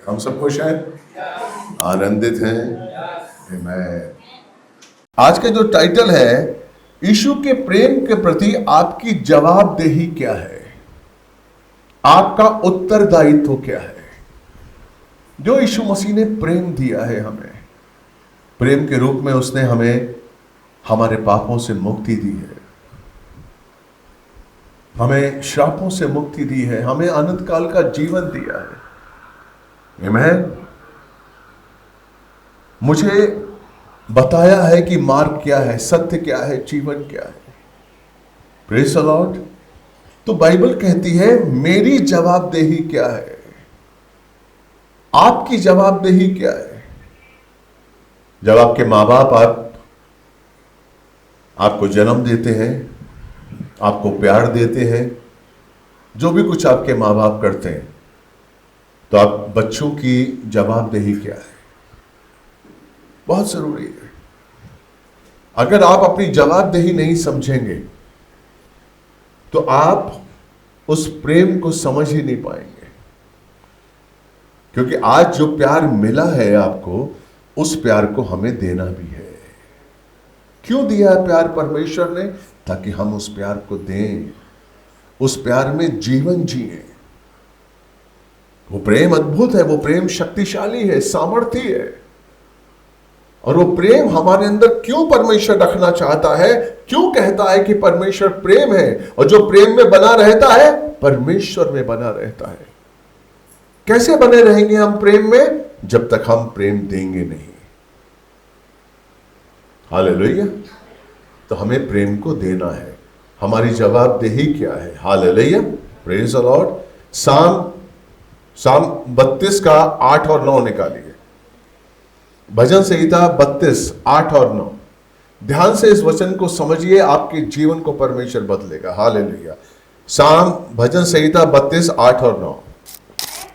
हम सब खुश हैं, आनंदित हैं। आमीन। आज का जो टाइटल है, यीशु के प्रेम के प्रति आपकी जवाबदेही क्या है, आपका उत्तरदायित्व क्या है। जो यीशु मसीह ने प्रेम दिया है हमें, प्रेम के रूप में उसने हमें हमारे पापों से मुक्ति दी है, हमें श्रापों से मुक्ति दी है, हमें अनंत काल का जीवन दिया है। आमीन। मुझे बताया है कि मार्ग क्या है, सत्य क्या है, जीवन क्या है। Praise the Lord. तो बाइबल कहती है मेरी जवाबदेही क्या है, आपकी जवाबदेही क्या है। जब आपके मां बाप आपको जन्म देते हैं, आपको प्यार देते हैं, जो भी कुछ आपके मां बाप करते हैं, तो आप बच्चों की जवाबदेही क्या है, बहुत जरूरी है। अगर आप अपनी जवाबदेही नहीं समझेंगे तो आप उस प्रेम को समझ ही नहीं पाएंगे। क्योंकि आज जो प्यार मिला है आपको, उस प्यार को हमें देना भी है। क्यों दिया है प्यार परमेश्वर ने? ताकि हम उस प्यार को दें, उस प्यार में जीवन जिए। वो प्रेम अद्भुत है, वो प्रेम शक्तिशाली है, सामर्थी है। और वो प्रेम हमारे अंदर क्यों परमेश्वर रखना चाहता है, क्यों कहता है कि परमेश्वर प्रेम है, और जो प्रेम में बना रहता है परमेश्वर में बना रहता है। कैसे बने रहेंगे हम प्रेम में? जब तक हम प्रेम देंगे नहीं। हालेलुया। तो हमें प्रेम को देना है। हमारी जवाबदेही क्या है? Hallelujah, praise the Lord. साम 32 का 8 और 9 निकालिए। भजन संहिता 32 8 और 9। ध्यान से इस वचन को समझिए, आपके जीवन को परमेश्वर बदलेगा। हालेलुया। भजन संहिता 32 8 और 9।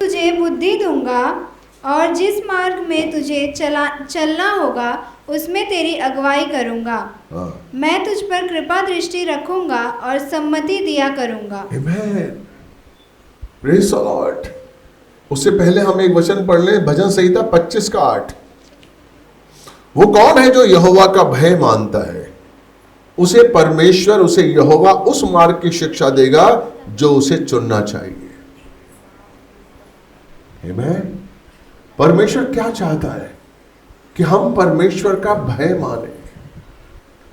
तुझे बुद्धि दूंगा और जिस मार्ग में तुझे चलना होगा उसमें तेरी अगुवाई करूंगा। मैं तुझ पर कृपा दृष्टि रखूंगा और सम्मति दिया करूंगा। आमीन। Praise the Lord. उससे पहले हम एक वचन पढ़ लें, भजन संहिता 25 का 8। वो कौन है जो यहोवा का भय मानता है? उसे परमेश्वर, उसे यहोवा उस मार्ग की शिक्षा देगा जो उसे चुनना चाहिए। आमीन। परमेश्वर क्या चाहता है? कि हम परमेश्वर का भय माने।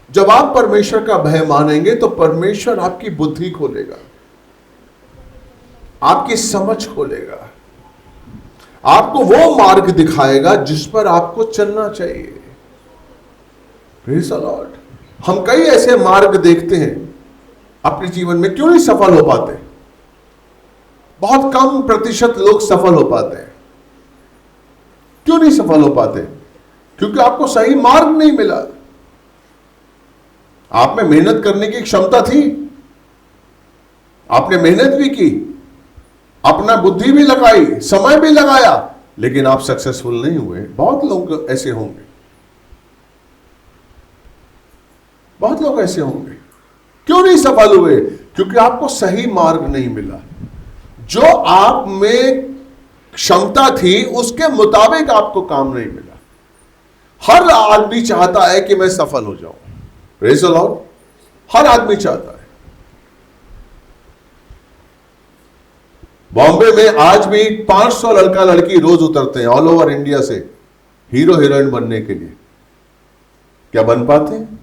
जब आप परमेश्वर का भय मानेंगे तो परमेश्वर आपकी बुद्धि खोलेगा, आपकी समझ खोलेगा, आपको वो मार्ग दिखाएगा जिस पर आपको चलना चाहिए। Praise the Lord. हम कई ऐसे मार्ग देखते हैं अपने जीवन में, क्यों नहीं सफल हो पाते? बहुत कम प्रतिशत लोग सफल हो पाते हैं। क्यों नहीं सफल हो पाते? क्योंकि आपको सही मार्ग नहीं मिला। आप में मेहनत करने की क्षमता थी, आपने मेहनत भी की, अपना बुद्धि भी लगाई, समय भी लगाया, लेकिन आप सक्सेसफुल नहीं हुए। बहुत लोग ऐसे होंगे, बहुत लोग ऐसे होंगे। क्यों नहीं सफल हुए? क्योंकि आपको सही मार्ग नहीं मिला। जो आप में क्षमता थी उसके मुताबिक आपको काम नहीं मिला। हर आदमी चाहता है कि मैं सफल हो जाऊं। Praise the Lord. हर आदमी चाहता है। बॉम्बे में आज भी 500 लड़का लड़की रोज उतरते हैं ऑल ओवर इंडिया से हीरो हीरोइन बनने के लिए। क्या बन पाते हैं?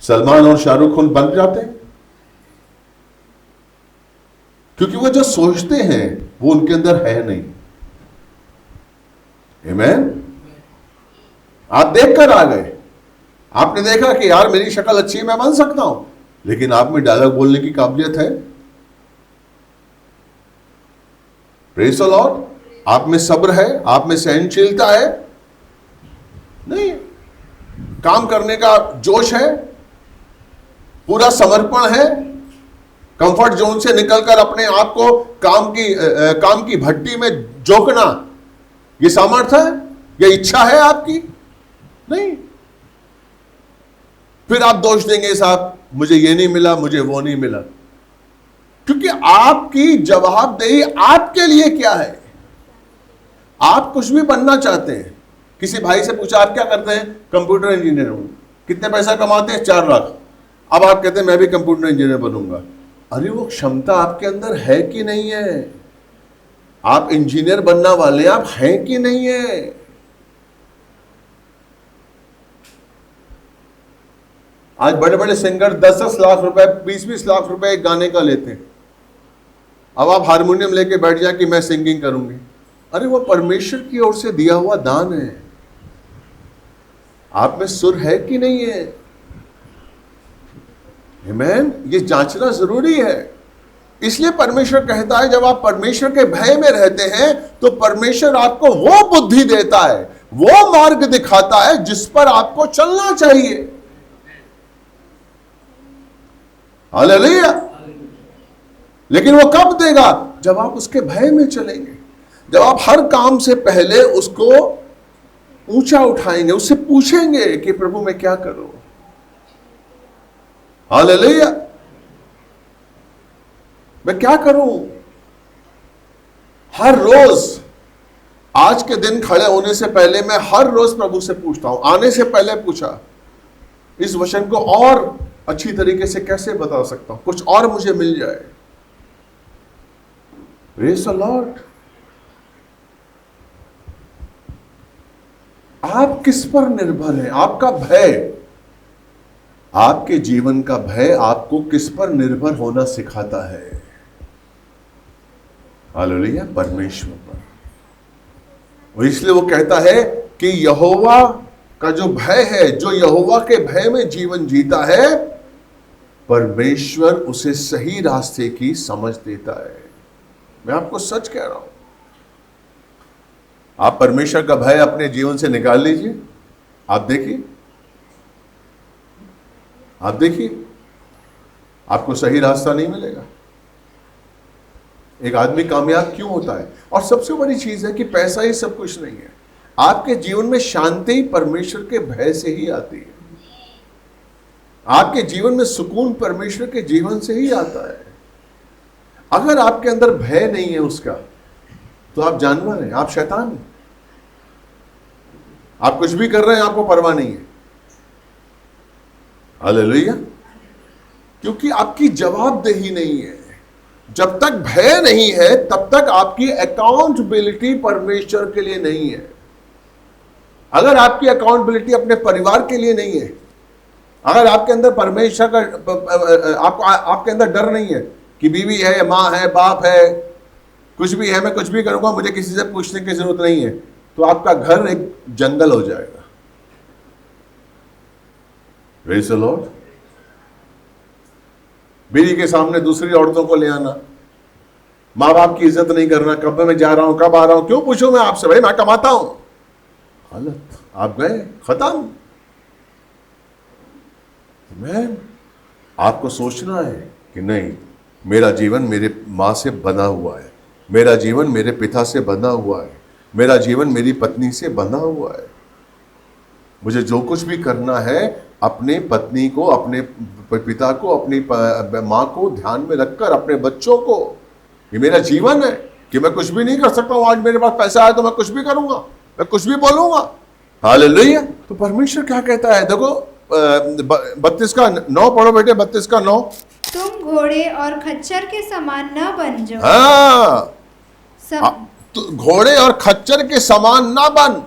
सलमान और शाहरुख खान बन जाते हैं? क्योंकि वो जो सोचते हैं वो उनके अंदर है नहीं। आमीन। आप देखकर आ गए, आपने देखा कि यार मेरी शक्ल अच्छी है, मैं बन सकता हूं, लेकिन आप में डायलॉग बोलने की काबिलियत है? Praise the Lord. आप में सब्र है, आप में सहनशीलता है? नहीं। काम करने का जोश है, पूरा समर्पण है, कंफर्ट जोन से निकलकर अपने आप को काम की भट्टी में झोंकना, ये सामर्थ्य है, ये इच्छा है आपकी? नहीं। फिर आप दोष देंगे, साहब मुझे ये नहीं मिला, मुझे वो नहीं मिला। क्योंकि आपकी जवाबदेही आपके लिए क्या है? आप कुछ भी बनना चाहते हैं, किसी भाई से पूछा आप क्या करते हैं, कंप्यूटर इंजीनियर हूं, कितने पैसा कमाते हैं, 4 लाख। अब आप कहते हैं मैं भी कंप्यूटर इंजीनियर बनूंगा। अरे वो क्षमता आपके अंदर है कि नहीं है? आप इंजीनियर बनना वाले आप हैं कि नहीं है? आज बड़े बड़े सिंगर 10-10 लाख रुपए, 20-20 लाख रुपए एक गाने का लेते हैं। अब आप हारमोनियम लेके बैठ जाए कि मैं सिंगिंग करूंगी। अरे वो परमेश्वर की ओर से दिया हुआ दान है। आप में सुर है कि नहीं है? आमीन। ये जांचना जरूरी है। इसलिए परमेश्वर कहता है जब आप परमेश्वर के भय में रहते हैं तो परमेश्वर आपको वो बुद्धि देता है, वो मार्ग दिखाता है जिस पर आपको चलना चाहिए। हालेलुया। लेकिन वो कब देगा? जब आप उसके भय में चलेंगे, जब आप हर काम से पहले उसको ऊंचा उठाएंगे, उससे पूछेंगे कि प्रभु मैं क्या करूं। हालेलुया। मैं क्या करूं? हर रोज, आज के दिन खड़े होने से पहले मैं हर रोज प्रभु से पूछता हूं। आने से पहले पूछा, इस वचन को और अच्छी तरीके से कैसे बता सकता हूं, कुछ और मुझे मिल जाए। Praise the Lord. आप किस पर निर्भर हैं? आपका भय, आपके जीवन का भय आपको किस पर निर्भर होना सिखाता है? हालेलुया, परमेश्वर पर। और इसलिए वो कहता है कि यहोवा का जो भय है, जो यहोवा के भय में जीवन जीता है, परमेश्वर उसे सही रास्ते की समझ देता है। मैं आपको सच कह रहा हूं। आप परमेश्वर का भय अपने जीवन से निकाल लीजिए, आप देखिए, आप देखिए, आपको सही रास्ता नहीं मिलेगा। एक आदमी कामयाब क्यों होता है? और सबसे बड़ी चीज है कि पैसा ही सब कुछ नहीं है। आपके जीवन में शांति परमेश्वर के भय से ही आती है। आपके जीवन में सुकून परमेश्वर के जीवन से ही आता है। अगर आपके अंदर भय नहीं है उसका, तो आप जानवर हैं, आप शैतान हैं। आप कुछ भी कर रहे हैं, आपको परवाह नहीं है। हालेलुया। क्योंकि आपकी जवाबदेही नहीं है। जब तक भय नहीं है तब तक आपकी अकाउंटेबिलिटी परमेश्वर के लिए नहीं है। अगर आपकी अकाउंटेबिलिटी अपने परिवार के लिए नहीं है, अगर आपके अंदर परमेश्वर का आपके अंदर डर नहीं है कि बीवी है, मां है, बाप है, कुछ भी है, मैं कुछ भी करूंगा, मुझे किसी से पूछने की जरूरत नहीं है, तो आपका घर एक जंगल हो जाएगा। Praise the Lord. बीवी के सामने दूसरी औरतों को ले आना, मां बाप की इज्जत नहीं करना, कब मैं जा रहा हूं, कब आ रहा हूं, क्यों पूछूं मैं आपसे, भाई मैं कमाता हूं। हालत, आप गए, खत्म। मैं आपको सोचना है कि नहीं, मेरा जीवन मेरे मां से बंधा हुआ है, मेरा जीवन मेरे पिता से बंधा हुआ है, मेरा जीवन मेरी पत्नी से बंधा हुआ है। मुझे जो कुछ भी करना है अपने पत्नी को, अपने पिता को, अपनी मां को ध्यान में रखकर, अपने बच्चों को, ये मेरा जीवन है कि मैं कुछ भी नहीं कर सकता हूं। आज मेरे पास पैसा आया तो मैं कुछ भी करूंगा, मैं कुछ भी बोलूंगा। हालेलुया। तो परमेश्वर क्या कहता है? देखो 32 का 9 पढ़ो बेटे, 32 का 9। तुम घोड़े और खच्चर के समान न बन जाओ। हाँ, तो घोड़े और खच्चर के समान ना बन।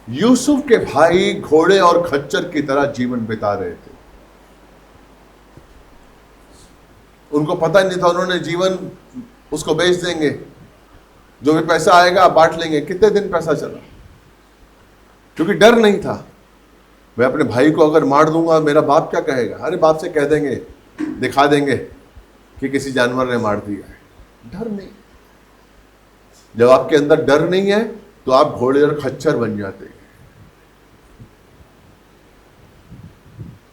यूसुफ के भाई घोड़े और खच्चर की तरह जीवन बिता रहे थे। उनको पता नहीं था, उन्होंने जीवन उसको बेच देंगे, जो भी पैसा आएगा बांट लेंगे। कितने दिन पैसा चला, क्योंकि डर नहीं था। मैं अपने भाई को अगर मार दूंगा मेरा बाप क्या कहेगा? अरे बाप से कह देंगे, दिखा देंगे कि किसी जानवर ने मार दिया है। डर नहीं। जब आपके अंदर डर नहीं है तो आप घोड़े और खच्चर बन जाते हैं।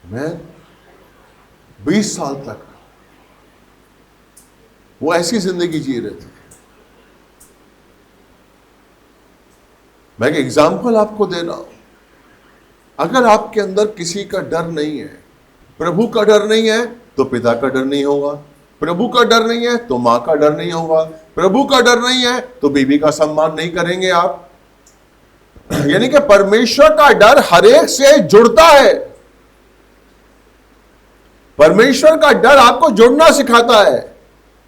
मैं 20 साल तक वो ऐसी जिंदगी जी रहे थे। मैं एक एग्जाम्पल आपको दे रहा हूं। अगर आपके अंदर किसी का डर नहीं है, प्रभु का डर नहीं है, तो पिता का डर नहीं होगा, प्रभु का डर नहीं है तो मां का डर नहीं होगा, प्रभु का डर नहीं है तो बीवी का सम्मान नहीं करेंगे आप। यानी कि परमेश्वर का डर हर एक से जुड़ता है। परमेश्वर का डर आपको जुड़ना सिखाता है।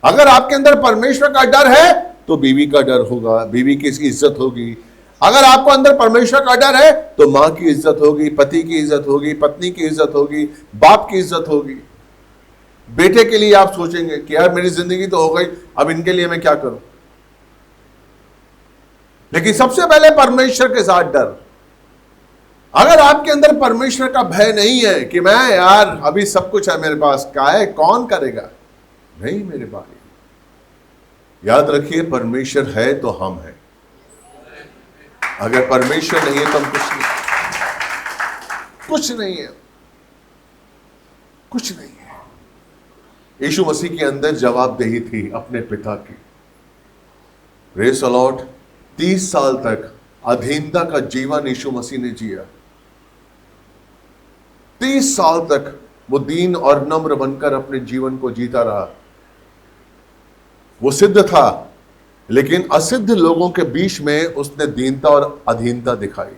अगर आपके अंदर परमेश्वर का डर है तो बीवी का डर होगा, बीवी की इज्जत होगी। अगर आपको अंदर परमेश्वर का डर है तो मां की इज्जत होगी, पति की इज्जत होगी, पत्नी की इज्जत होगी, बाप की इज्जत होगी। बेटे के लिए आप सोचेंगे कि यार मेरी जिंदगी तो हो गई, अब इनके लिए मैं क्या करूं। लेकिन सबसे पहले परमेश्वर के साथ डर। अगर आपके अंदर परमेश्वर का भय नहीं है कि मैं यार अभी सब कुछ है मेरे पास, क्या है, कौन करेगा, नहीं मेरे भाई, याद रखिए परमेश्वर है तो हम हैं। अगर परमेश्वर नहीं है तो हम कुछ नहीं, कुछ नहीं है, कुछ नहीं है। यीशु मसीह के अंदर जवाबदेही थी अपने पिता की। Praise the Lord. 30 साल तक अधीनता का जीवन यीशु मसीह ने जिया। 30 साल तक वो दीन और नम्र बनकर अपने जीवन को जीता रहा। वो सिद्ध था, लेकिन असिद्ध लोगों के बीच में उसने दीनता और अधीनता दिखाई।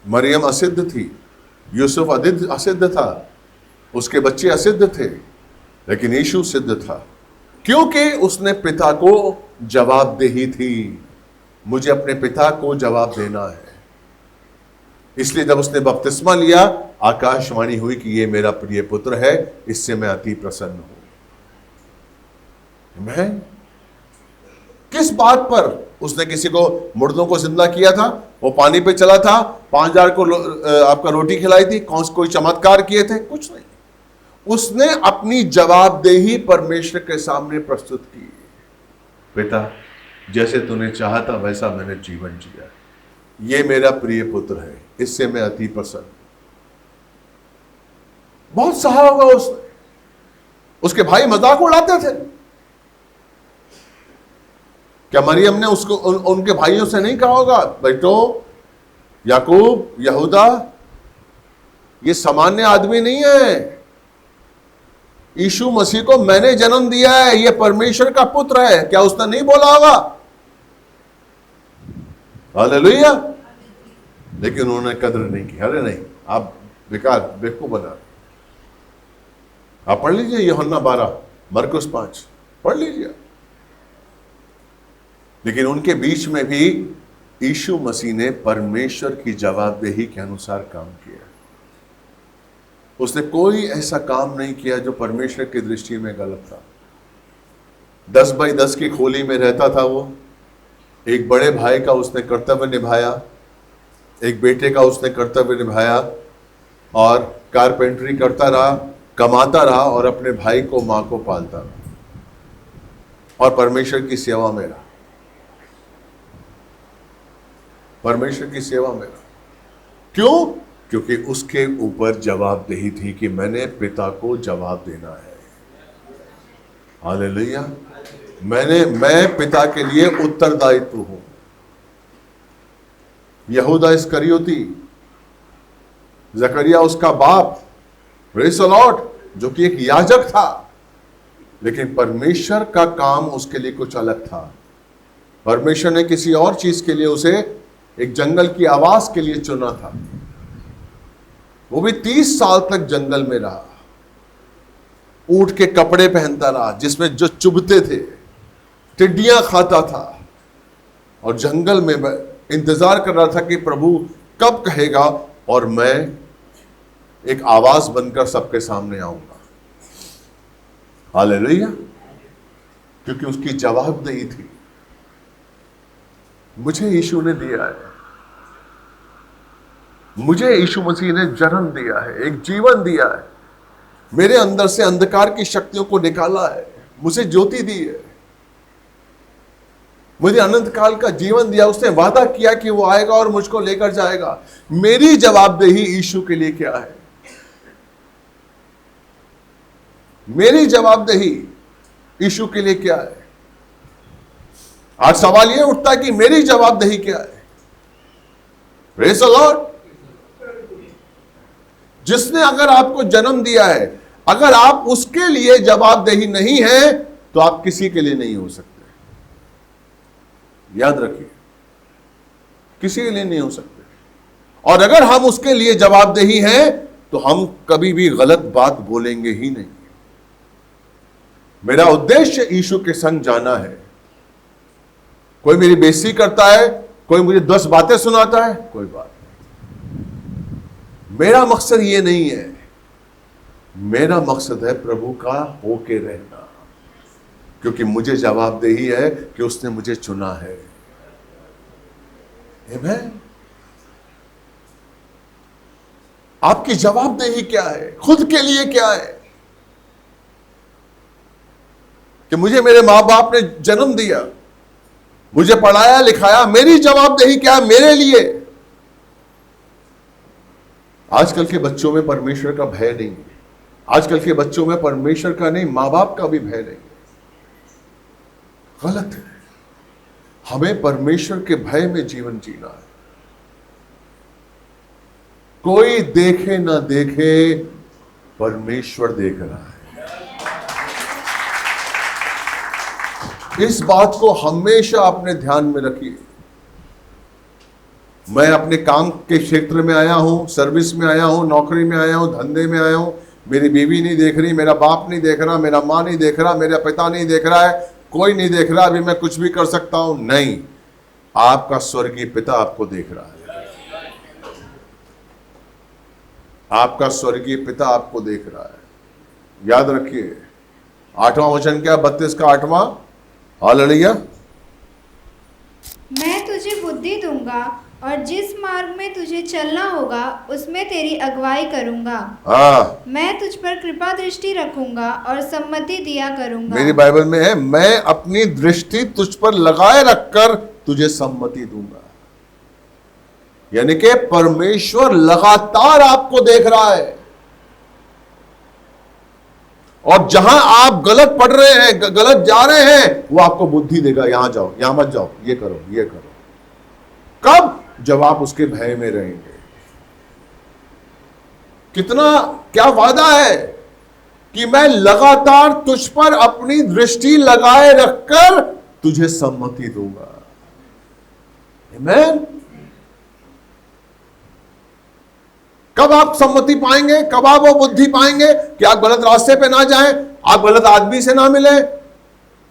मरियम असिद्ध थी, यूसुफ असिद्ध था, उसके बच्चे असिद्ध थे, लेकिन यीशु सिद्ध था क्योंकि उसने पिता को जवाबदेही थी। मुझे अपने पिता को जवाब देना है। इसलिए जब उसने बपतिस्मा लिया, आकाशवाणी हुई कि ये मेरा प्रिय पुत्र है, इससे मैं अति प्रसन्न हूं। मैं किस बात पर उसने किसी को, मुर्दों को जिंदा किया था, वो पानी पे चला था, 5000 को आपका रोटी खिलाई थी, कोई चमत्कार किए थे, कुछ नहीं। उसने अपनी जवाबदेही परमेश्वर के सामने प्रस्तुत की। बेटा, जैसे तूने चाहा था वैसा मैंने जीवन जिया, ये मेरा प्रिय पुत्र है, इससे मैं अति प्रसन्न। बहुत सहा होगा उसने। उसके भाई मजाक उड़ाते थे। क्या मरियम ने उसको उनके भाइयों से नहीं कहा होगा, बेटो याकूब, यहूदा, ये सामान्य आदमी नहीं है, यीशु मसीह को मैंने जन्म दिया है, ये परमेश्वर का पुत्र है। क्या उसने नहीं बोला होगा? हालेलुया। लेकिन उन्होंने कदर नहीं की। अरे नहीं, आप बेकार बेवकूफ बना। आप पढ़ लीजिए यूहन्ना 12, मरकुस 5 पढ़ लीजिए। लेकिन उनके बीच में भी यीशु मसीह ने परमेश्वर की जवाबदेही के अनुसार काम किया। उसने कोई ऐसा काम नहीं किया जो परमेश्वर की दृष्टि में गलत था। 10 बाई 10 की खोली में रहता था वो। एक बड़े भाई का उसने कर्तव्य निभाया, एक बेटे का उसने कर्तव्य निभाया, और कारपेंटरी करता रहा, कमाता रहा, और अपने भाई को, मां को पालता रहा, और परमेश्वर की सेवा में रहा। परमेश्वर की सेवा में रहा। क्यों? क्योंकि उसके ऊपर जवाबदेही थी कि मैंने पिता को जवाब देना है। हालेलुया। मैं पिता के लिए उत्तरदायित्व हूं। यहूदा इस्करियोती, जकरिया उसका बाप, प्रेज़ द लॉर्ड, जो कि एक याजक था, लेकिन परमेश्वर का काम उसके लिए कुछ अलग था। परमेश्वर ने किसी और चीज के लिए उसे एक जंगल की आवाज के लिए चुना था। वो भी 30 साल तक जंगल में रहा, ऊंट के कपड़े पहनता रहा जिसमें जो चुभते थे, टिड्डियां खाता था, और जंगल में इंतजार कर रहा था कि प्रभु कब कहेगा और मैं एक आवाज बनकर सबके सामने आऊंगा। हालेलुया। क्योंकि उसकी जवाबदेही थी। मुझे यीशु ने दिया है, मुझे यीशु मसीह ने जन्म दिया है, एक जीवन दिया है, मेरे अंदर से अंधकार की शक्तियों को निकाला है, मुझे ज्योति दी है, मुझे अनंत काल का जीवन दिया। उसने वादा किया कि वो आएगा और मुझको लेकर जाएगा। मेरी जवाबदेही यीशु के लिए क्या है? मेरी जवाबदेही यीशु के लिए क्या है? आज सवाल यह उठता है कि मेरी जवाबदेही क्या है? Praise the Lord. जिसने अगर आपको जन्म दिया है, अगर आप उसके लिए जवाबदेही नहीं है तो आप किसी के लिए नहीं हो सकते। याद रखिए, किसी के लिए नहीं हो सकते। और अगर हम उसके लिए जवाबदेही हैं तो हम कभी भी गलत बात बोलेंगे ही नहीं। मेरा उद्देश्य यीशु के संग जाना है। कोई मेरी बेइज्जती करता है, कोई मुझे 10 बातें सुनाता है, कोई बात नहीं। मेरा मकसद ये नहीं है। मेरा मकसद है प्रभु का होके रहना, क्योंकि मुझे जवाबदेही है कि उसने मुझे चुना है। आमीन। आपकी जवाबदेही क्या है? खुद के लिए क्या है? कि मुझे मेरे मां बाप ने जन्म दिया, मुझे पढ़ाया लिखाया, मेरी जवाबदेही क्या है मेरे लिए? आजकल के बच्चों में परमेश्वर का भय नहीं है। आजकल के बच्चों में परमेश्वर का नहीं, मां बाप का भी भय नहीं। गलत है। हमें परमेश्वर के भय में जीवन जीना है। कोई देखे ना देखे, परमेश्वर देख रहा है। इस बात को हमेशा अपने ध्यान में रखिए। मैं अपने काम के क्षेत्र में आया हूं, सर्विस में आया हूं, नौकरी में आया हूं, धंधे में आया हूं। मेरी बीवी नहीं देख रही, मेरा बाप नहीं देख रहा, मेरा माँ नहीं देख रहा, मेरा पिता नहीं देख रहा है, कोई नहीं देख रहा, अभी मैं कुछ भी कर सकता हूं। नहीं, आपका स्वर्गीय पिता आपको देख रहा है। आपका स्वर्गीय पिता आपको देख रहा है। याद रखिए, 8वां वचन क्या? 32 का 8वां। हालेलुया। मैं तुझे बुद्धि दूंगा और जिस मार्ग में तुझे चलना होगा उसमें तेरी अगुवाई करूंगा। हाँ, मैं तुझ पर कृपा दृष्टि रखूंगा और सम्मति दिया करूंगा। मेरी बाइबल में है, मैं अपनी दृष्टि तुझ पर लगाए रखकर तुझे सम्मति दूंगा। यानी कि परमेश्वर लगातार आपको देख रहा है, और जहां आप गलत पढ़ रहे हैं, गलत जा रहे हैं, वो आपको बुद्धि देगा। यहां जाओ, यहां मत जाओ, ये करो, ये करो। कब? जब आप उसके भय में रहेंगे। कितना क्या वादा है कि मैं लगातार तुझ पर अपनी दृष्टि लगाए रखकर तुझे सम्मति दूंगा। आमीन। कब आप सम्मति पाएंगे? कब आप वो बुद्धि पाएंगे कि आप गलत रास्ते पे ना जाएं, आप गलत आदमी से ना मिले,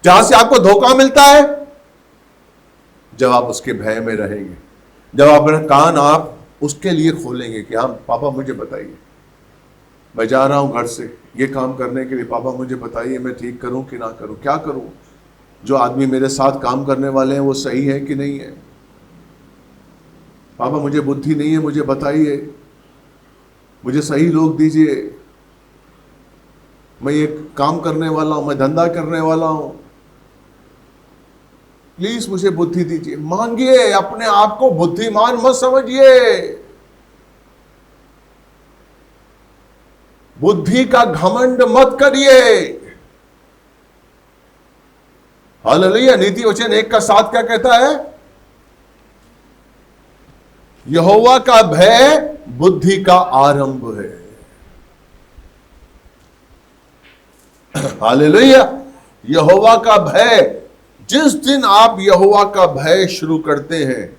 जहां से आपको धोखा मिलता है? जब आप उसके भय में रहेंगे, जब अपना कान आप उसके लिए खोलेंगे कि हाँ पापा मुझे बताइए, मैं जा रहा हूं घर से ये काम करने के लिए, पापा मुझे बताइए मैं ठीक करूं कि ना करूं, क्या करूं, जो आदमी मेरे साथ काम करने वाले हैं वो सही है कि नहीं है, पापा मुझे बुद्धि नहीं है, मुझे बताइए, मुझे सही लोग दीजिए, मैं ये काम करने वाला हूं, मैं धंधा करने वाला हूं, प्लीज मुझे बुद्धि दीजिए। मांगिए, अपने आप को बुद्धिमान मत समझिए। बुद्धि का घमंड मत करिए। हालेलुया। नीति वचन 1:7 क्या कहता है? यहोवा का भय बुद्धि का आरंभ है। हालेलुया। यहोवा का भय, जिस दिन आप यहोवा का भय शुरू करते हैं,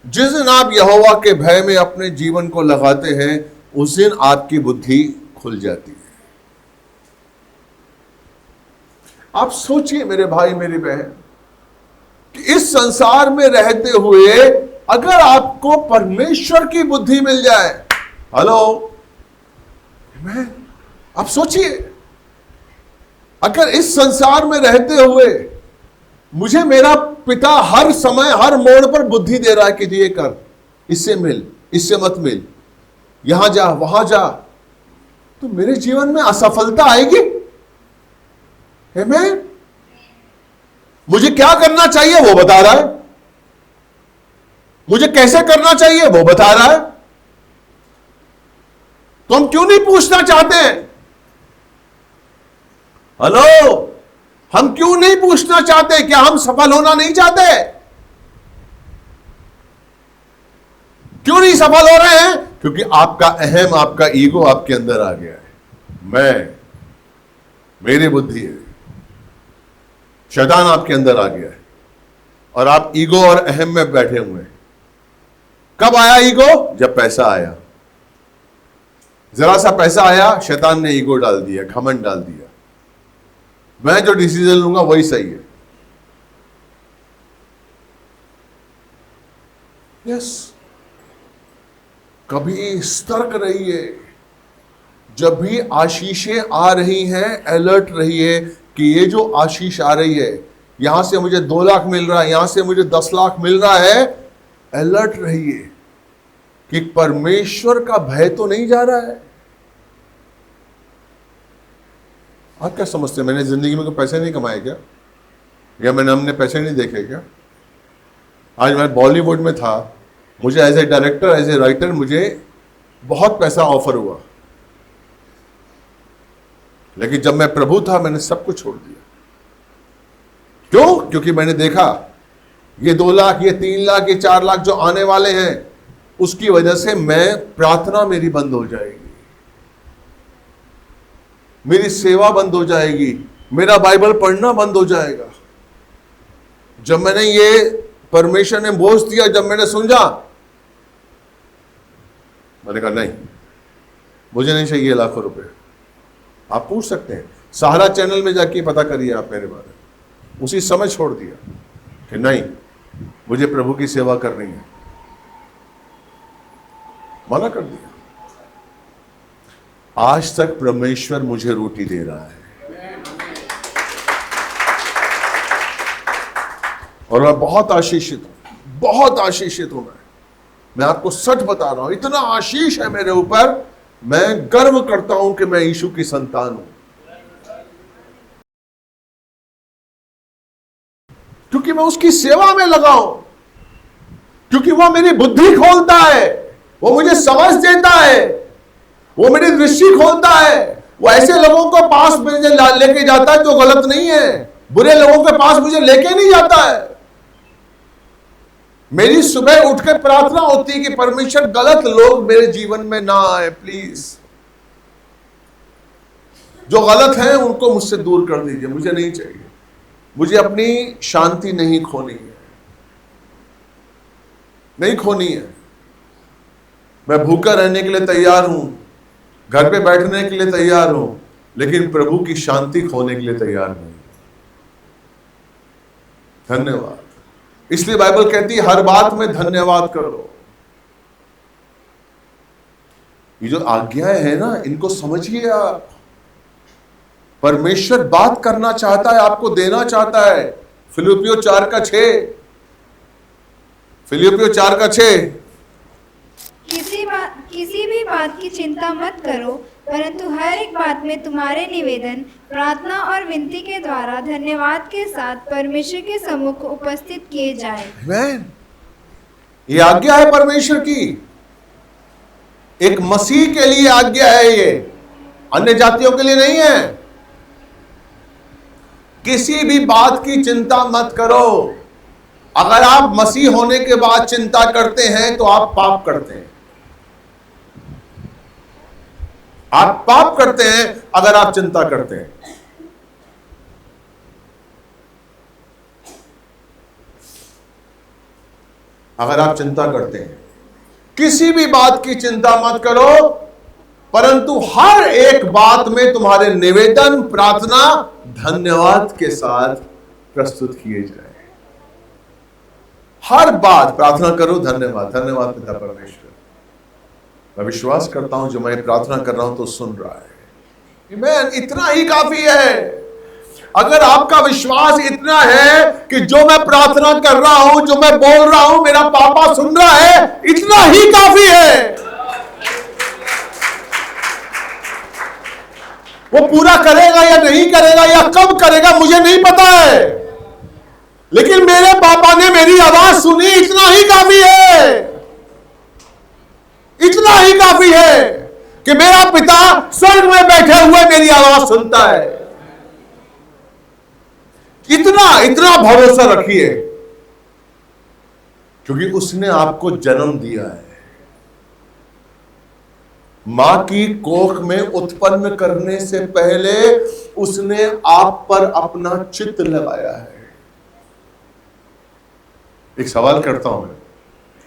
जिस दिन आप यहोवा के भय में अपने जीवन को लगाते हैं, उस दिन आपकी बुद्धि खुल जाती है। आप सोचिए मेरे भाई मेरी बहन, कि इस संसार में रहते हुए अगर आपको परमेश्वर की बुद्धि मिल जाए, हेलो, आप सोचिए, अगर इस संसार में रहते हुए मुझे मेरा पिता हर समय हर मोड़ पर बुद्धि दे रहा है कि ये कर, इससे मिल, इससे मत मिल, यहां जा, वहां जा, तो मेरे जीवन में असफलता आएगी। आमीन। मुझे क्या करना चाहिए वो बता रहा है, मुझे कैसे करना चाहिए वो बता रहा है, तो हम क्यों नहीं पूछना चाहते हैं? हेलो, हम क्यों नहीं पूछना चाहते? क्या हम सफल होना नहीं चाहते? क्यों नहीं सफल हो रहे हैं? क्योंकि आपका अहम, आपका ईगो आपके अंदर आ गया है। मेरी बुद्धि है। शैतान आपके अंदर आ गया है और आप ईगो और अहम में बैठे हुए हैं। कब आया ईगो? जब पैसा आया। जरा सा पैसा आया, शैतान ने ईगो डाल दिया, घमंड डाल दिया, मैं जो डिसीजन लूंगा वही सही है। यस, कभी सतर्क रहिए। जब भी आशीषें आ रही हैं, अलर्ट रहिए कि ये जो आशीष आ रही है, यहां से मुझे 2 लाख मिल रहा है, यहां से मुझे 10 लाख मिल रहा है, अलर्ट रहिए कि परमेश्वर का भय तो नहीं जा रहा है। आप क्या समझते हैं, मैंने जिंदगी में कोई पैसे नहीं कमाए क्या, या हमने पैसे नहीं देखे क्या? आज मैं बॉलीवुड में था, मुझे as a director, as a writer, मुझे बहुत पैसा ऑफर हुआ, लेकिन जब मैं प्रभु था मैंने सब कुछ छोड़ दिया। क्यों? क्योंकि मैंने देखा ये 2 लाख, ये 3 लाख, ये 4 लाख जो आने वाले हैं, उसकी वजह से मैं प्रार्थना मेरी बंद हो जाएगी, मेरी सेवा बंद हो जाएगी, मेरा बाइबल पढ़ना बंद हो जाएगा। जब मैंने ये परमेश्वर ने बोझ दिया, जब मैंने समझा, मैंने कहा नहीं, मुझे नहीं चाहिए लाखों रुपए। आप पूछ सकते हैं, सहारा चैनल में जाके पता करिए आप मेरे बारे में। उसी समय छोड़ दिया कि नहीं, मुझे प्रभु की सेवा करनी है, मना कर दिया। आज तक परमेश्वर मुझे रोटी दे रहा है और मैं बहुत आशीषित हूं, बहुत आशीषित हूं। मैं आपको सच बता रहा हूं, इतना आशीष है मेरे ऊपर, मैं गर्व करता हूं कि मैं यीशु की संतान हूं, क्योंकि मैं उसकी सेवा में लगा हूं, क्योंकि वो मेरी बुद्धि खोलता है, वो मुझे समझ देता है, वो मेरी दृष्टि खोलता है, वो ऐसे लोगों को पास मुझे लेके जाता है जो गलत नहीं है, बुरे लोगों के पास मुझे लेके नहीं जाता है। मेरी सुबह उठकर प्रार्थना होती है कि परमेश्वर गलत लोग मेरे जीवन में ना आए, प्लीज। जो गलत हैं उनको मुझसे दूर कर दीजिए, मुझे नहीं चाहिए। मुझे अपनी शांति नहीं खोनी है, नहीं खोनी है। मैं भूखा रहने के लिए तैयार हूं, घर पे बैठने के लिए तैयार हूं, लेकिन प्रभु की शांति खोने के लिए तैयार नहीं। धन्यवाद। इसलिए बाइबल कहती है हर बात में धन्यवाद करो। ये जो आज्ञाएं है ना, इनको समझिए आप। परमेश्वर बात करना चाहता है, आपको देना चाहता है। फिलिप्पियों 4:6, फिलिप्पियों 4:6, किसी भी बात की चिंता मत करो, परंतु हर एक बात में तुम्हारे निवेदन, प्रार्थना और विनती के द्वारा धन्यवाद के साथ परमेश्वर के सम्मुख उपस्थित किए जाए। आमीन। ये आज्ञा है परमेश्वर की, एक मसीह के लिए आज्ञा है, ये अन्य जातियों के लिए नहीं है। किसी भी बात की चिंता मत करो। अगर आप मसीह होने के बाद चिंता करते हैं तो आप पाप करते हैं। आप पाप करते हैं अगर आप चिंता करते हैं। अगर आप चिंता करते हैं, किसी भी बात की चिंता मत करो, परंतु हर एक बात में तुम्हारे निवेदन, प्रार्थना, धन्यवाद के साथ प्रस्तुत किए जाए। हर बात प्रार्थना करो, धन्यवाद। धन्यवाद पिता परमेश्वर, मैं विश्वास करता हूं जो मैं प्रार्थना कर रहा हूं तो सुन रहा है। आमीन। इतना ही काफी है। अगर आपका विश्वास इतना है कि जो मैं प्रार्थना कर रहा हूं, जो मैं बोल रहा हूं, मेरा पापा सुन रहा है, इतना ही काफी है। वो पूरा करेगा या नहीं करेगा या कब करेगा मुझे नहीं पता है, लेकिन मेरे पापा ने मेरी आवाज सुनी, इतना ही काफी है। इतना ही काफी है कि मेरा पिता स्वर्ग में बैठे हुए मेरी आवाज सुनता है। इतना भरोसा रखिए, क्योंकि उसने आपको जन्म दिया है। मां की कोख में उत्पन्न करने से पहले उसने आप पर अपना चित्त लगाया है। एक सवाल करता हूं मैं,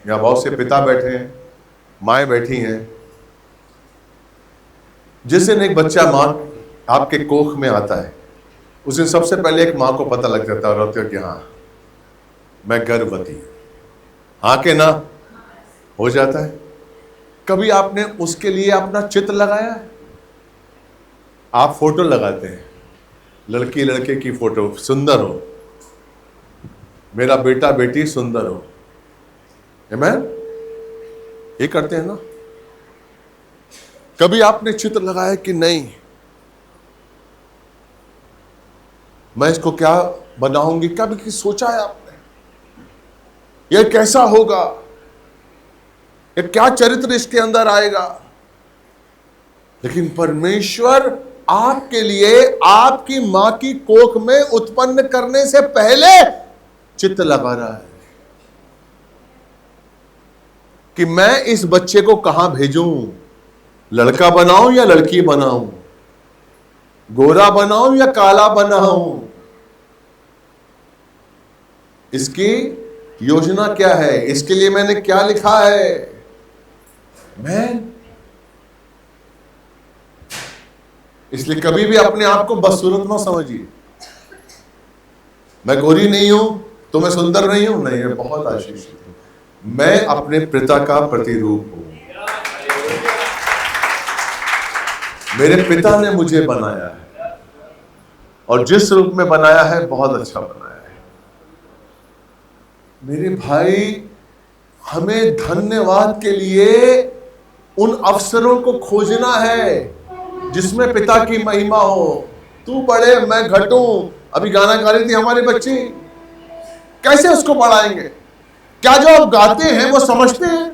यहां बहुत से पिता बैठे हैं, माएं बैठी हैं। जिस दिन एक बच्चा मां आपके कोख में आता है, उस दिन सबसे पहले एक मां को पता लग जाता है रोते कि हाँ मैं गर्भवती हूं, हाँ के ना हो जाता है। कभी आपने उसके लिए अपना चित्त लगाया है? आप फोटो लगाते हैं, लड़की लड़के की फोटो, सुंदर हो, मेरा बेटा बेटी सुंदर हो, आमीन, ये करते हैं ना। कभी आपने चित्त लगाया कि नहीं मैं इसको क्या बनाऊंगी? कभी सोचा है आपने ये कैसा होगा, ये क्या चरित्र इसके अंदर आएगा? लेकिन परमेश्वर आपके लिए आपकी मां की कोख में उत्पन्न करने से पहले चित्त लगा रहा है कि मैं इस बच्चे को कहां भेजूं, लड़का बनाऊं या लड़की बनाऊं, गोरा बनाऊं या काला बनाऊं। इसकी योजना क्या है, इसके लिए मैंने क्या लिखा है। मैं इसलिए कभी भी अपने आप को बदसूरत ना समझिए। मैं गोरी नहीं हूं तो मैं सुंदर नहीं हूं, नहीं, मैं बहुत आशीषित हूं। मैं अपने पिता का प्रतिरूप हूं। मेरे पिता ने मुझे बनाया है और जिस रूप में बनाया है बहुत अच्छा बनाया है। मेरे भाई, हमें धन्यवाद के लिए उन अवसरों को खोजना है जिसमें पिता की महिमा हो। तू बढ़े मैं घटूं, अभी गाना गा रही थी हमारी बच्ची, कैसे उसको बढ़ाएंगे? क्या जो आप गाते हैं वो समझते हैं?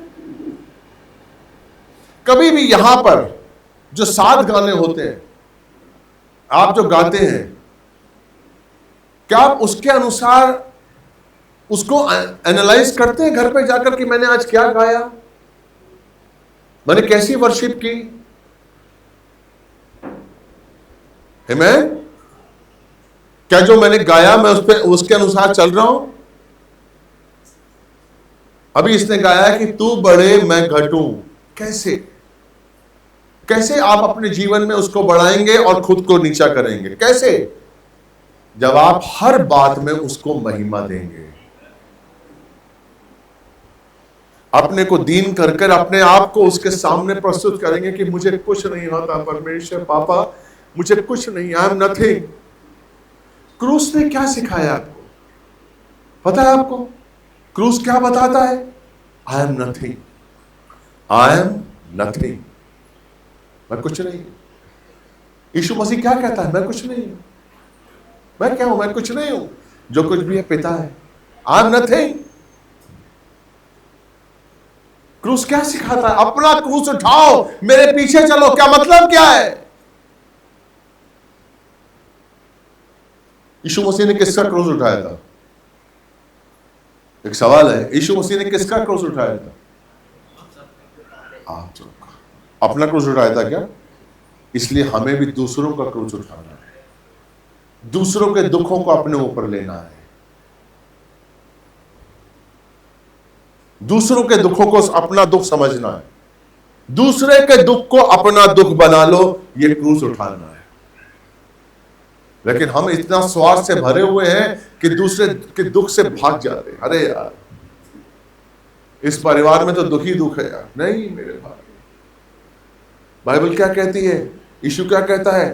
कभी भी यहां पर जो 7 गाने होते हैं, आप जो गाते हैं, क्या आप उसके अनुसार उसको एनालाइज करते हैं घर पे जाकर कि मैंने आज क्या गाया, मैंने कैसी वर्शिप की? आमीन। क्या जो मैंने गाया मैं उस पे उसके अनुसार चल रहा हूं? अभी इसने गाया है कि तू बढ़े मैं घटूं। कैसे कैसे आप अपने जीवन में उसको बढ़ाएंगे और खुद को नीचा करेंगे? कैसे? जब आप हर बात में उसको महिमा देंगे, अपने को दीन कर कर अपने आप को उसके सामने प्रस्तुत करेंगे कि मुझे कुछ नहीं होता परमेश्वर, पापा मुझे कुछ नहीं, आई एम नथिंग। क्रूस ने क्या सिखाया आपको? पता है आपको क्रूस क्या बताता है? I am nothing, I am nothing, मैं कुछ नहीं। यीशु मसीह क्या कहता है? मैं कुछ नहीं हूं। मैं क्या हूं? मैं कुछ नहीं हूं, जो कुछ भी है पिता है। I am nothing. क्रूस क्या सिखाता है? अपना क्रूस उठाओ, मेरे पीछे चलो। क्या मतलब क्या है? यीशु मसीह ने किसका क्रूस उठाया था? एक सवाल है, यीशु मसीह ने किसका क्रूस उठाया था? आप सबका। अपना क्रूस उठाया था क्या? इसलिए हमें भी दूसरों का क्रूस उठाना है, दूसरों के दुखों को अपने ऊपर लेना है, दूसरों के दुखों को अपना दुख समझना है, दूसरे के दुख को अपना दुख बना लो, ये क्रूस उठाना है। लेकिन हम इतना स्वार्थ से भरे हुए हैं कि दूसरे के दुख से भाग जाते हैं। अरे यार, इस परिवार में तो दुख ही दुख है यार। नहीं मेरे भाई, बाइबल क्या कहती है? यीशु क्या कहता है?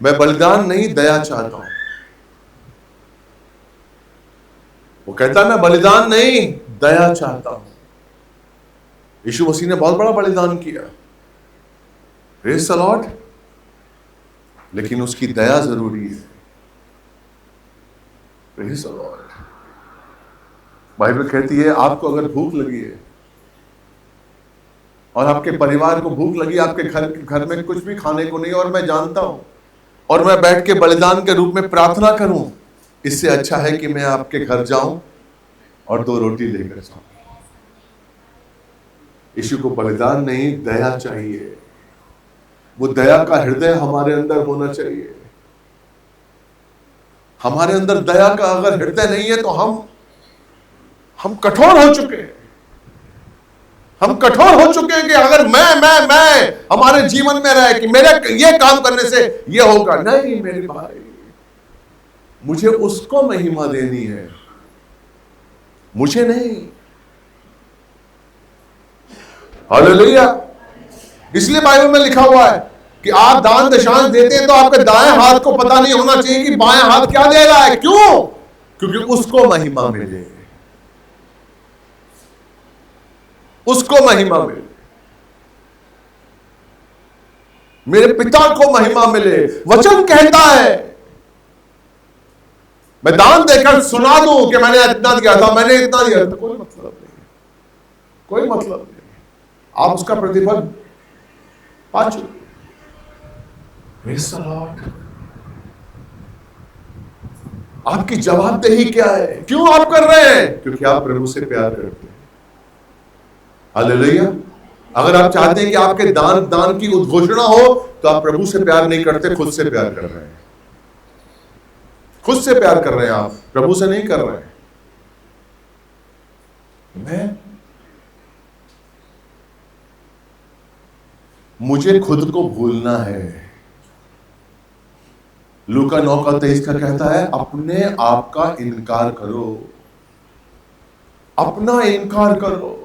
मैं बलिदान नहीं दया चाहता हूं। वो कहता है मैं बलिदान नहीं दया चाहता हूं। यीशु मसीह ने बहुत बड़ा बलिदान किया, प्रेज़ द लॉर्ड, लेकिन उसकी दया जरूरी है। Praise the Lord. बाइबल कहती है आपको अगर भूख लगी है और आपके परिवार को भूख लगी, आपके घर में कुछ भी खाने को नहीं, और मैं जानता हूं, और मैं बैठ के बलिदान के रूप में प्रार्थना करूं, इससे अच्छा है कि मैं आपके घर जाऊं और 2 रोटी लेकर जाऊं। यीशु को बलिदान नहीं दया चाहिए। वो दया का हृदय हमारे अंदर होना चाहिए। हमारे अंदर दया का अगर हृदय नहीं है तो हम कठोर हो चुके हैं। हम कठोर हो चुके हैं कि अगर मैं हमारे जीवन में रहे कि मेरे ये काम करने से ये होगा। नहीं मेरे भाई, मुझे उसको महिमा देनी है, मुझे नहीं। हालेलुया। इसलिए बाइबल में लिखा हुआ है कि आप दान दशांश देते हैं तो आपके दाएं हाथ को पता नहीं होना चाहिए कि बाएं हाथ क्या दे रहा है। क्यों? क्योंकि उसको महिमा मिले, उसको महिमा मिले, मेरे पिता को महिमा मिले। वचन कहता है, मैं दान देकर सुना दूं कि मैंने इतना दिया था, मैंने इतना दिया था, कोई मतलब नहीं, कोई मतलब नहीं। आप उसका प्रतिफल पा चुके। आपकी जवाबदेही क्या है? क्यों आप कर रहे हैं? क्योंकि आप प्रभु से प्यार करते हैं। हालेलुया। अगर आप चाहते हैं कि आपके दान की उद्घोषणा हो तो आप प्रभु से प्यार नहीं करते, खुद से प्यार कर रहे हैं। खुद से प्यार कर रहे हैं आप, प्रभु से नहीं कर रहे हैं। मुझे खुद को भूलना है। लूका 9:23 का कहता है, अपने आप का इनकार करो, अपना इनकार करो,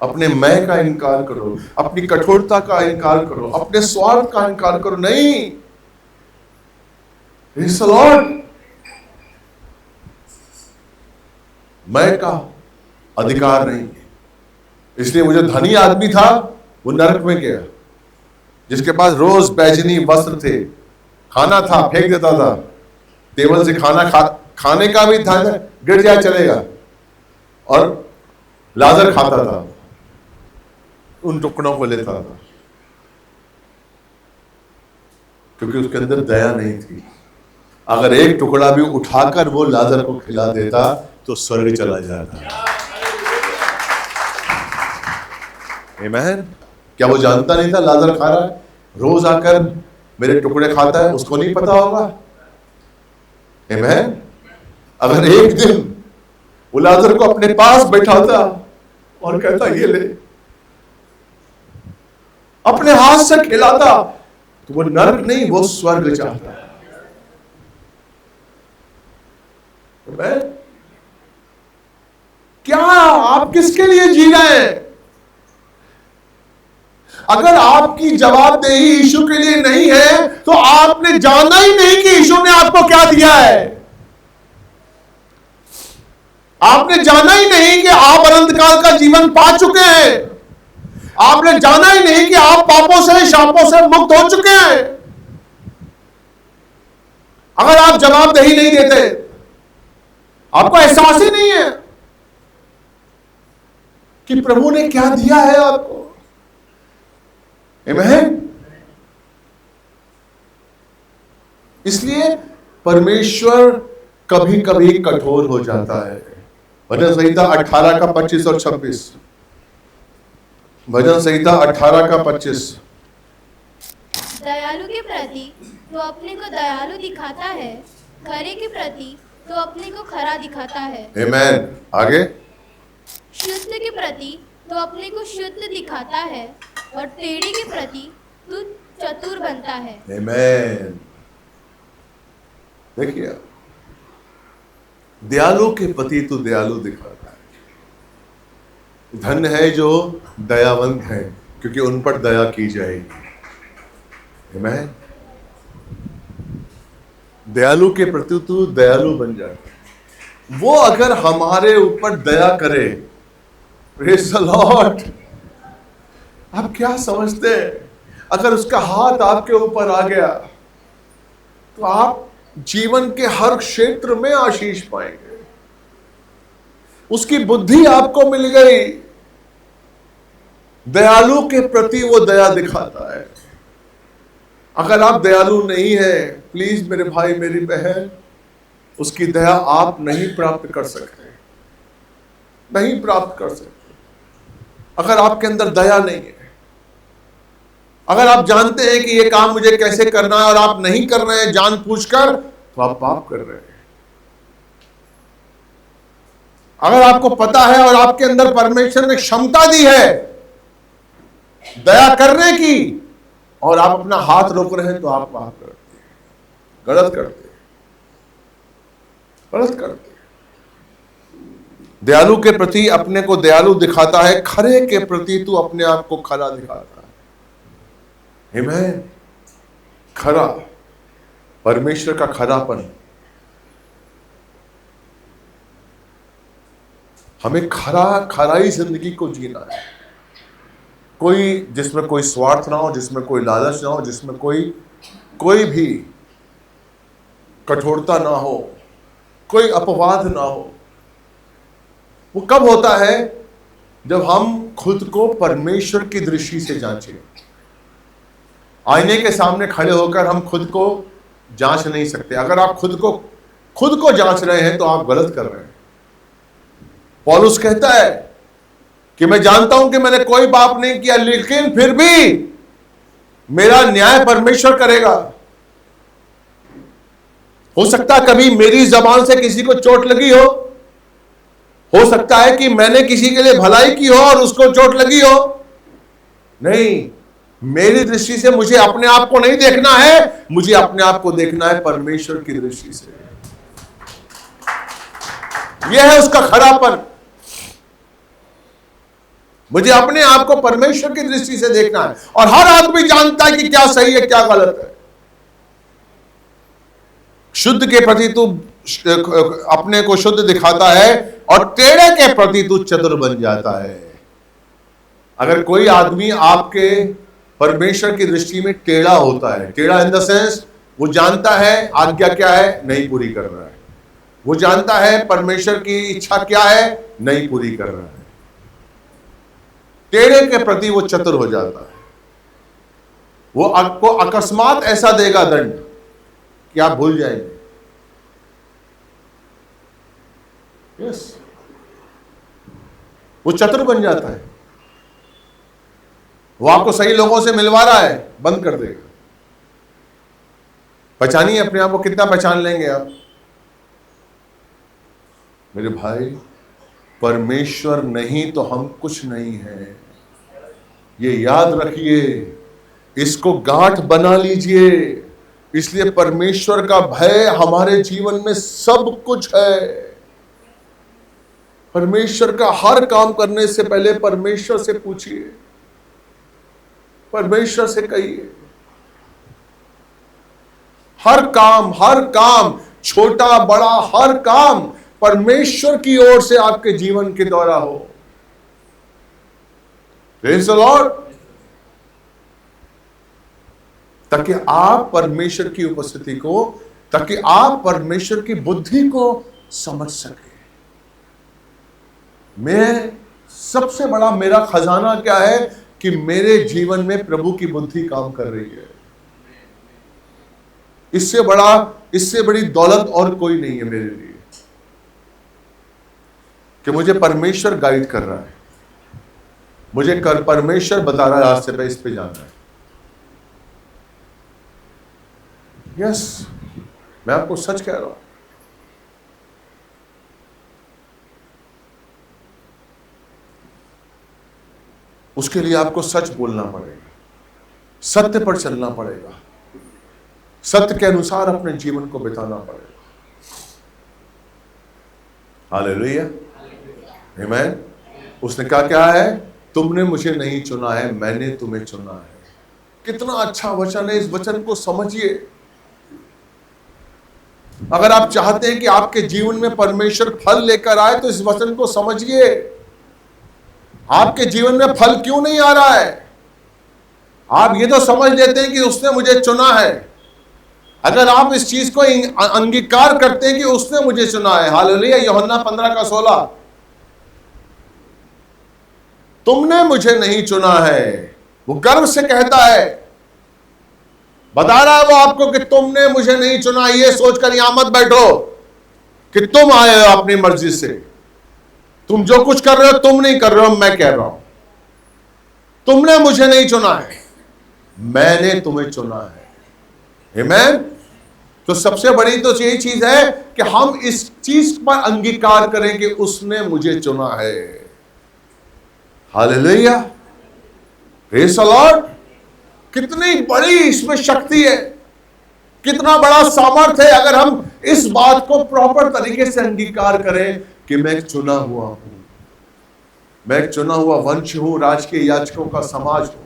अपने मैं का इनकार करो, अपनी कठोरता का इनकार करो, अपने स्वार्थ का इनकार करो। नहीं, प्रेज़ द लॉर्ड। मैं का अधिकार नहीं। इसलिए वो जो धनी आदमी था वो नरक में गया, जिसके पास रोज बैजनी वस्त्र थे, खाना था फेंक देता था, टेबल से खाने का भी था, गिर जाए चलेगा, और लाजर खाता था, उन टुकड़ों को लेता था, क्योंकि उसके अंदर दया नहीं थी। अगर एक टुकड़ा भी उठाकर वो लाजर को खिला देता तो स्वर्ग चला जाता। आमीन। क्या वो जानता नहीं था लाजर खा रहा है? रोज आकर मेरे टुकड़े खाता है, उसको नहीं पता होगा? आमीन। अगर एक दिन वो लाजर को अपने पास बैठाता और कहता ये ले, अपने हाथ से खिलाता, तो वो नरक नहीं, वो स्वर्ग चाहता। क्या आप किसके लिए जी रहे हैं? अगर आपकी जवाबदेही यीशु के लिए नहीं है तो आपने जाना ही नहीं कि यीशु ने आपको क्या दिया है। आपने जाना ही नहीं कि आप अनंत काल का जीवन पा चुके हैं। आपने जाना ही नहीं कि आप पापों से, शापों से मुक्त हो चुके हैं। अगर आप जवाबदेही नहीं देते, आपको एहसास ही नहीं है कि प्रभु ने क्या दिया है आपको। आमीन। इसलिए परमेश्वर कभी कभी कठोर हो जाता है। भजन संहिता 18 का 25 और 26। भजन संहिता 18 का 25। दयालु के प्रति तो अपने को दयालु दिखाता है, खरे के प्रति तो अपने को खरा दिखाता है। आमीन। आगे। शुद्ध के प्रति तो अपने को शुद्ध दिखाता है, और टेढ़े के प्रति तू चतुर बनता है। आमीन। देखिए, दयालु के प्रति तू दयालु दिखाता है। धन्य है जो दयावंत है, क्योंकि उन पर दया की जाएगी। आमीन। दयालु के प्रति तू दयालु बन जाए। वो अगर हमारे ऊपर दया करे, प्रेज़ द लॉर्ड, आप क्या समझते हैं? अगर उसका हाथ आपके ऊपर आ गया तो आप जीवन के हर क्षेत्र में आशीष पाएंगे। उसकी बुद्धि आपको मिल गई। दयालु के प्रति वो दया दिखाता है। अगर आप दयालु नहीं है, प्लीज मेरे भाई मेरी बहन, उसकी दया आप नहीं प्राप्त कर सकते, नहीं प्राप्त कर सकते। अगर आपके अंदर दया नहीं है, अगर आप जानते हैं कि ये काम मुझे कैसे करना है और आप नहीं कर रहे हैं जानबूझकर, तो आप पाप कर रहे हैं। अगर आपको पता है और आपके अंदर परमेश्वर ने क्षमता दी है दया करने की, और आप अपना हाथ रोक रहे हैं, तो आप पाप करते हैं, गलत करते हैं, गलत करते हैं। दयालु के प्रति अपने को दयालु दिखाता है, खरे के प्रति तू अपने आप को खरा दिखाता है। आमीन। खरा, परमेश्वर का खरापन। हमें खराई जिंदगी को जीना है, जिसमें कोई स्वार्थ ना हो, जिसमें कोई लालच ना हो, जिसमें कोई भी कठोरता ना हो, कोई अपवाद ना हो। वो कब होता है? जब हम खुद को परमेश्वर की दृष्टि से जांचें। आईने के सामने खड़े होकर हम खुद को जांच नहीं सकते। अगर आप खुद को जांच रहे हैं तो आप गलत कर रहे हैं। पौलुस कहता है कि मैं जानता हूं कि मैंने कोई पाप नहीं किया, लेकिन फिर भी मेरा न्याय परमेश्वर करेगा। हो सकता है कभी मेरी जबान से किसी को चोट लगी हो सकता है कि मैंने किसी के लिए भलाई की हो और उसको चोट लगी हो। नहीं, मेरी दृष्टि से मुझे अपने आप को नहीं देखना है, मुझे अपने आप को देखना है परमेश्वर की दृष्टि से। यह है उसका खरापन। मुझे अपने आप को परमेश्वर की दृष्टि से देखना है। और हर आदमी जानता है कि क्या सही है क्या गलत है। शुद्ध के प्रति तू अपने को शुद्ध दिखाता है और टेढ़े के प्रति तू चतुर बन जाता है। अगर कोई आदमी आपके परमेश्वर की दृष्टि में टेढ़ा होता है, टेढ़ा इन द सेंस वो जानता है आज्ञा क्या है, नहीं पूरी कर रहा है। वो जानता है परमेश्वर की इच्छा क्या है, नहीं पूरी कर रहा है। टेढ़े के प्रति वो चतुर हो जाता है। वो आपको अकस्मात ऐसा देगा दंड कि आप भूल जाएंगे। यस, वो चतुर बन जाता है। वो आपको सही लोगों से मिलवा रहा है, बंद कर देगा। पहचानिए अपने आप को, कितना पहचान लेंगे आप? मेरे भाई, परमेश्वर नहीं तो हम कुछ नहीं है। ये याद रखिए, इसको गांठ बना लीजिए। इसलिए परमेश्वर का भय हमारे जीवन में सब कुछ है। परमेश्वर का हर काम करने से पहले परमेश्वर से पूछिए, परमेश्वर से कहिए। हर काम, छोटा बड़ा हर काम परमेश्वर की ओर से आपके जीवन के द्वारा हो। Praise the Lord. ताकि आप परमेश्वर की उपस्थिति को, ताकि आप परमेश्वर की बुद्धि को समझ सके। सबसे बड़ा मेरा खजाना क्या है कि मेरे जीवन में प्रभु की बुद्धि काम कर रही है। इससे बड़ी दौलत और कोई नहीं है मेरे लिए, कि मुझे परमेश्वर गाइड कर रहा है, मुझे परमेश्वर बता रहा है रास्ते पे, इस पे जाना है। यस, मैं आपको सच कह रहा हूं। उसके लिए आपको सच बोलना पड़ेगा, सत्य पर चलना पड़ेगा, सत्य के अनुसार अपने जीवन को बिताना पड़ेगा। हालेलुया, आमीन। उसने कहा क्या है? तुमने मुझे नहीं चुना है, मैंने तुम्हें चुना है। कितना अच्छा वचन है, इस वचन को समझिए। अगर आप चाहते हैं कि आपके जीवन में परमेश्वर फल लेकर आए तो इस वचन को समझिए। आपके जीवन में फल क्यों नहीं आ रहा है? आप ये तो समझ लेते हैं कि उसने मुझे चुना है। अगर आप इस चीज को अंगीकार करते हैं कि उसने मुझे चुना है, हालेलुया। यूहन्ना 15:16, तुमने मुझे नहीं चुना है। वो गर्व से कहता है, बता रहा है वो आपको कि तुमने मुझे नहीं चुना। ये सोचकर यहां मत बैठो कि तुम आए हो अपनी मर्जी से। तुम जो कुछ कर रहे हो तुम नहीं कर रहे हो, मैं कह रहा हूं तुमने मुझे नहीं चुना है। मैंने तुम्हें चुना है। आमीन। तो सबसे बड़ी तो यही चीज है कि हम इस चीज पर अंगीकार करें कि उसने मुझे चुना है। Hallelujah, praise the Lord. कितनी बड़ी इसमें शक्ति है, कितना बड़ा सामर्थ है अगर हम इस बात को प्रॉपर तरीके से अंगीकार करें कि मैं एक चुना हुआ हूं, मैं एक चुना हुआ वंश हूं, राजकीय याजकों का समाज हूं,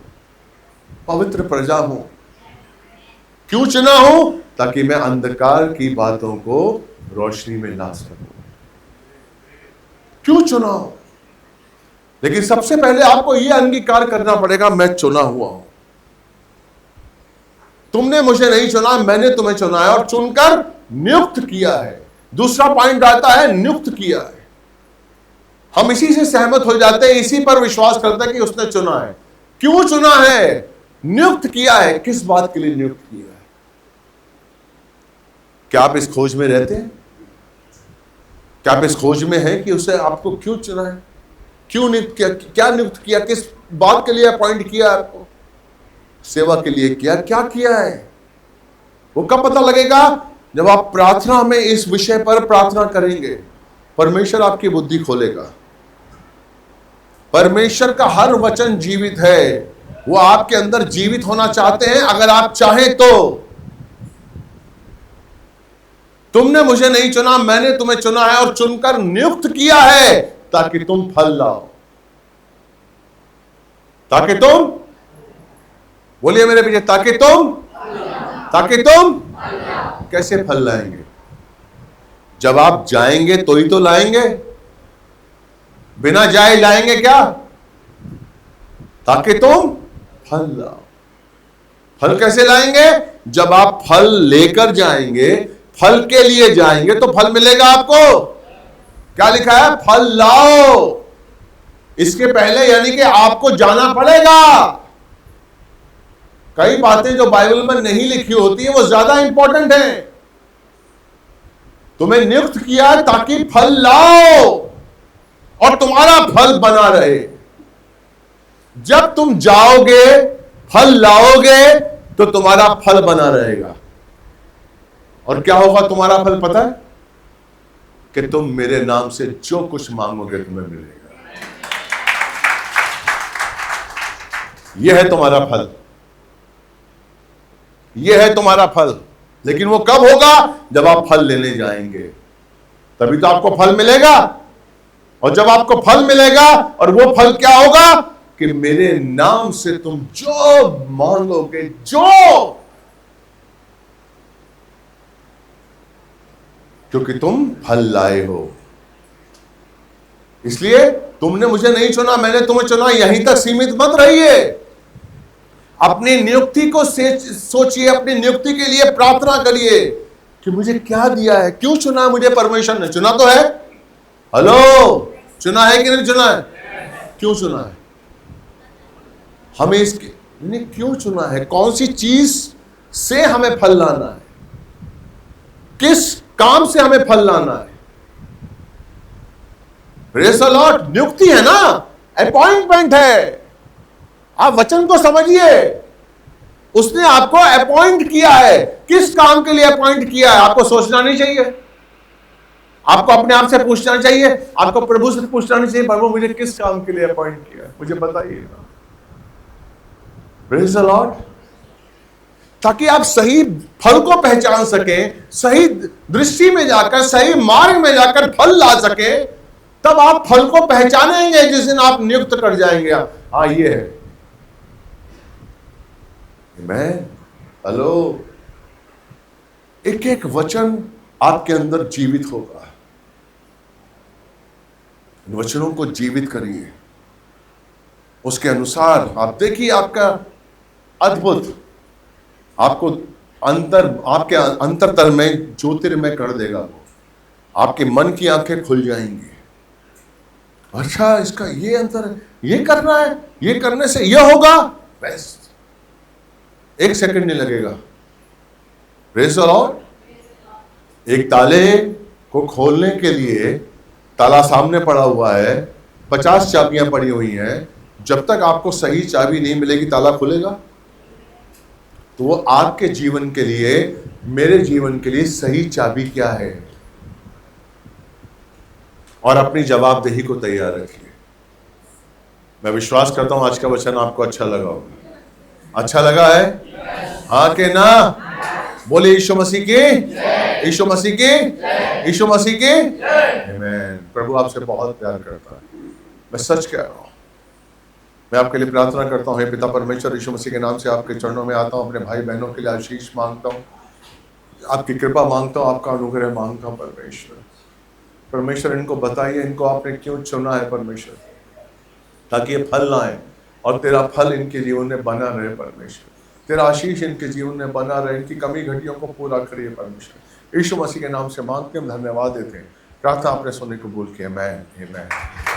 पवित्र प्रजा हूं। क्यों चुना हूं? ताकि मैं अंधकार की बातों को रोशनी में ला सकूं। क्यों चुना हूं? लेकिन सबसे पहले आपको यह अंगीकार करना पड़ेगा, मैं चुना हुआ हूं। तुमने मुझे नहीं चुना, मैंने तुम्हें चुना है और चुनकर नियुक्त किया है। दूसरा पॉइंट आता है नियुक्त किया है। हम इसी से सहमत हो जाते हैं, इसी पर विश्वास करते हैं कि उसने चुना है। क्यों चुना है? नियुक्त किया है। किस बात के लिए नियुक्त किया है? क्या आप इस खोज में रहते हैं? क्या आप इस खोज में हैं कि उसे आपको क्यों चुना है, क्यों नियुक्त किया, क्या नियुक्त किया, किस बात के लिए अपॉइंट किया आपको? सेवा के लिए किया, क्या किया है? वो कब पता लगेगा? जब आप प्रार्थना में इस विषय पर प्रार्थना करेंगे, परमेश्वर आपकी बुद्धि खोलेगा। परमेश्वर का हर वचन जीवित है, वो आपके अंदर जीवित होना चाहते हैं अगर आप चाहें तो। तुमने मुझे नहीं चुना, मैंने तुम्हें चुना है और चुनकर नियुक्त किया है ताकि तुम फल लाओ। ताकि तुम, बोलिए मेरे पीछे, ताकि तुम कैसे फल लाएंगे? जब आप जाएंगे तो ही तो लाएंगे, बिना जाए लाएंगे क्या? ताकि तुम फल लाओ। फल कैसे लाएंगे? जब आप फल लेकर जाएंगे, फल के लिए जाएंगे तो फल मिलेगा आपको। क्या लिखा है? फल लाओ। इसके पहले यानी कि आपको जाना पड़ेगा। कई बातें जो बाइबल में नहीं लिखी होती है वो ज्यादा इंपॉर्टेंट है। तुम्हें नियुक्त किया है ताकि फल लाओ और तुम्हारा फल बना रहे। जब तुम जाओगे, फल लाओगे तो तुम्हारा फल बना रहेगा। और क्या होगा तुम्हारा फल पता है? कि तुम मेरे नाम से जो कुछ मांगोगे तुम्हें मिलेगा। यह है तुम्हारा फल, यह है तुम्हारा फल। लेकिन वो कब होगा? जब आप फल लेने जाएंगे, तभी तो आपको फल मिलेगा। और जब आपको फल मिलेगा, और वो फल क्या होगा? कि मेरे नाम से तुम जो मांगोगे, जो, क्योंकि तुम फल लाए हो। इसलिए तुमने मुझे नहीं चुना, मैंने तुम्हें चुना, यहीं तक सीमित मत रहिए। अपनी नियुक्ति को सोचिए, अपनी नियुक्ति के लिए प्रार्थना करिए कि मुझे क्या दिया है, क्यों चुना है मुझे परमेश्वर ने? चुना तो है। हेलो, चुना है कि नहीं चुना है? क्यों चुना है? हमें इसके नहीं, क्यों चुना है? कौन सी चीज से हमें फल लाना है? किस काम से हमें फल लाना है? Praise the Lord. नियुक्ति है ना, अपॉइंटमेंट है। आप वचन को समझिए, उसने आपको अपॉइंट किया है। किस काम के लिए अपॉइंट किया है? आपको सोचना नहीं चाहिए, आपको अपने आप से पूछना चाहिए, आपको प्रभु से पूछना नहीं चाहिए, प्रभु मुझे किस काम के लिए अपॉइंट किया है, मुझे बताइए। Praise the Lord. ताकि आप सही फल को पहचान सकें, सही दृष्टि में जाकर, सही मार्ग में जाकर फल ला सके, तब आप फल को पहचानेंगे जिस दिन आप नियुक्त कर जाएंगे। हाँ, ये है। मैं, हेलो, एक एक वचन आपके अंदर जीवित होगा। इन वचनों को जीवित करिए, उसके अनुसार आप देखिए आपका अद्भुत, आपको आपके अंतरतल में ज्योतिर्मय कर देगा। वो आपके मन की आंखें खुल जाएंगी। अच्छा, इसका ये अंतर है, ये करना है, ये करने से ये होगा। बेस्ट, 1 सेकंड नहीं लगेगा। Praise the Lord. एक ताले को खोलने के लिए ताला सामने पड़ा हुआ है, 50 चाबियां पड़ी हुई हैं। जब तक आपको सही चाबी नहीं मिलेगी ताला खुलेगा? तो वो आपके जीवन के लिए, मेरे जीवन के लिए सही चाबी क्या है, और अपनी जवाबदेही को तैयार रखिए। मैं विश्वास करता हूं आज का वचन आपको अच्छा लगा होगा। अच्छा लगा है? हाँ के ना? बोले यीशु मसीह की, यीशु मसीह की, यीशु मसीह की। आमीन। प्रभु आपसे बहुत प्यार करता है, मैं सच कह रहा हूं। मैं आपके लिए प्रार्थना करता हूं, हे पिता परमेश्वर, यीशु मसीह के नाम से आपके चरणों में आता हूं। अपने भाई बहनों के लिए आशीष मांगता हूं, आपकी कृपा मांगता हूं, आपका अनुग्रह मांगता हूं। परमेश्वर इनको बताइए, इनको आपने क्यों चुना है परमेश्वर, ताकि ये फल लाए और तेरा फल इनके जीवन में बना रहे परमेश्वर। तेरा आशीष इनके जीवन में बना रहे, इनकी कमी घटियों को पूरा करिए परमेश्वर। यीशु मसीह के नाम से मांगते हम, धन्यवाद देते हैं। प्रार्थना आपने सुनने को बोल के आमीन, आमीन।